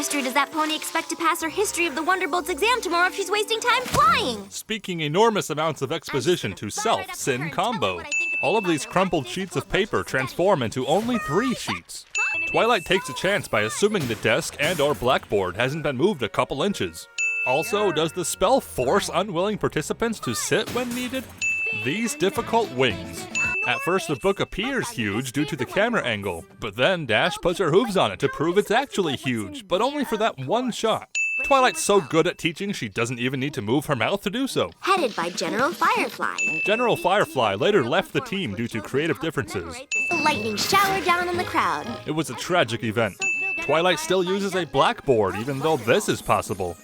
chemistry does that pony expect to pass her History of the Wonderbolts exam tomorrow if she's wasting time flying? Speaking enormous amounts of exposition to self-sin combo. All of these crumpled sheets of paper transform into only 3 sheets. Twilight takes a chance by assuming the desk and/or blackboard hasn't been moved a couple inches. Also, does the spell force unwilling participants to sit when needed? These difficult wings. At first, the book appears huge due to the camera angle, but then Dash puts her hooves on it to prove it's actually huge, but only for that one shot. Twilight's so good at teaching she doesn't even need to move her mouth to do so. Headed by General Firefly. General Firefly later left the team due to creative differences. Lightning showered down on the crowd. It was a tragic event. Twilight still uses a blackboard even though this is possible.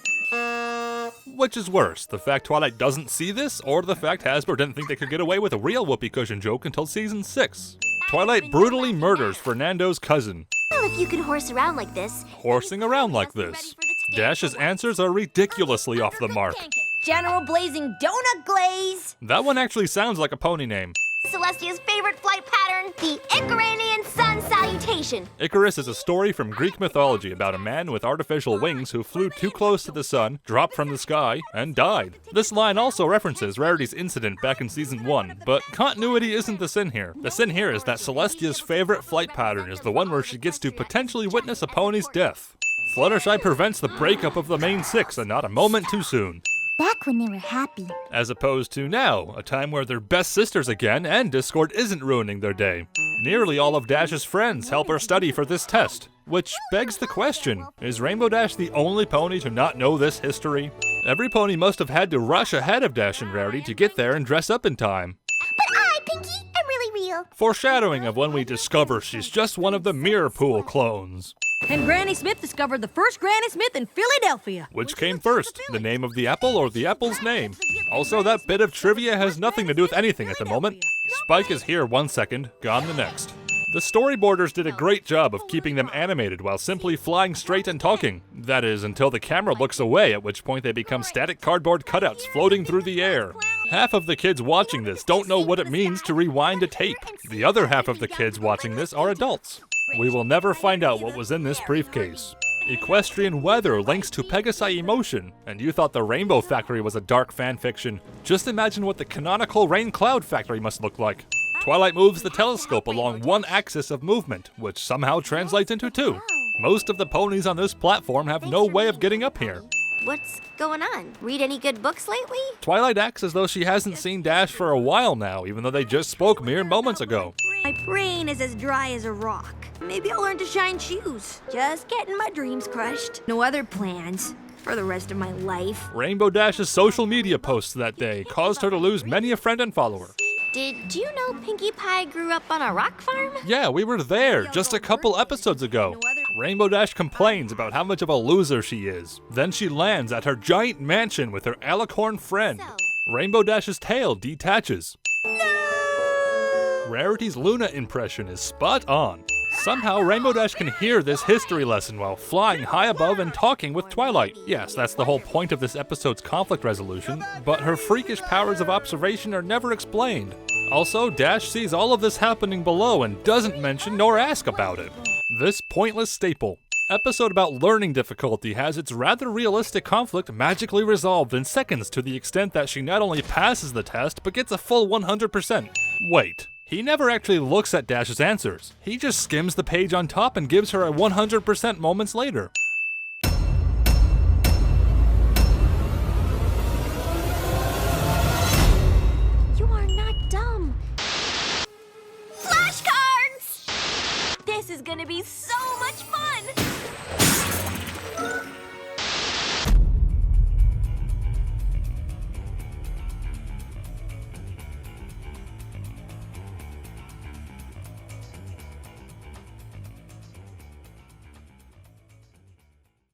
Which is worse, the fact Twilight doesn't see this, or the fact Hasbro didn't think they could get away with a real whoopee cushion joke until season 6? Twilight brutally murders Fernando's cousin. Well, if you could horse around like this. Horsing around like this. Dash's answers are ridiculously off the mark. General Blazing Donut Glaze. That one actually sounds like a pony name. Celestia's favorite flight pattern, the Icaranian Sun Salutation. Icarus is a story from Greek mythology about a man with artificial wings who flew too close to the sun, dropped from the sky, and died. This line also references Rarity's incident back in season 1, but continuity isn't the sin here. The sin here is that Celestia's favorite flight pattern is the one where she gets to potentially witness a pony's death. Fluttershy prevents the breakup of the main 6 and not a moment too soon. Back when they were happy. As opposed to now, a time where they're best sisters again and Discord isn't ruining their day. Nearly all of Dash's friends help her study for this test. Which begs the question, is Rainbow Dash the only pony to not know this history? Every pony must have had to rush ahead of Dash and Rarity to get there and dress up in time. But I, Pinky, am really real. Foreshadowing of when we discover she's just one of the Mirror Pool clones. And Granny Smith discovered the first Granny Smith in Philadelphia. Which came first, the name of the apple or the apple's name? Also, that bit of trivia has nothing to do with anything at the moment. Spike is here 1 second, gone the next. The storyboarders did a great job of keeping them animated while simply flying straight and talking. That is, until the camera looks away, at which point they become static cardboard cutouts floating through the air. Half of the kids watching this don't know what it means to rewind a tape. The other half of the kids watching this are adults. We will never find out what was in this briefcase. Equestrian weather links to Pegasi emotion, and you thought the Rainbow Factory was a dark fanfiction. Just imagine what the canonical Rain Cloud Factory must look like. Twilight moves the telescope along one axis of movement, which somehow translates into 2. Most of the ponies on this platform have no way of getting up here. What's going on? Read any good books lately? Twilight acts as though she hasn't seen Dash for a while now, even though they just spoke mere moments ago. My brain is as dry as a rock. Maybe I'll learn to shine shoes. Just getting my dreams crushed. No other plans for the rest of my life. Rainbow Dash's social media posts that day caused her to lose many a friend and follower. Did you know Pinkie Pie grew up on a rock farm? Yeah, we were there just a couple episodes ago. Rainbow Dash complains about how much of a loser she is. Then she lands at her giant mansion with her alicorn friend. Rainbow Dash's tail detaches. No! Rarity's Luna impression is spot on. Somehow, Rainbow Dash can hear this history lesson while flying high above and talking with Twilight. Yes, that's the whole point of this episode's conflict resolution, but her freakish powers of observation are never explained. Also, Dash sees all of this happening below and doesn't mention nor ask about it. This pointless staple. Episode about learning difficulty has its rather realistic conflict magically resolved in seconds to the extent that she not only passes the test, but gets a full 100%. Wait. He never actually looks at Dash's answers. He just skims the page on top and gives her a 100% moments later. You are not dumb. Flashcards! This is gonna be so much fun!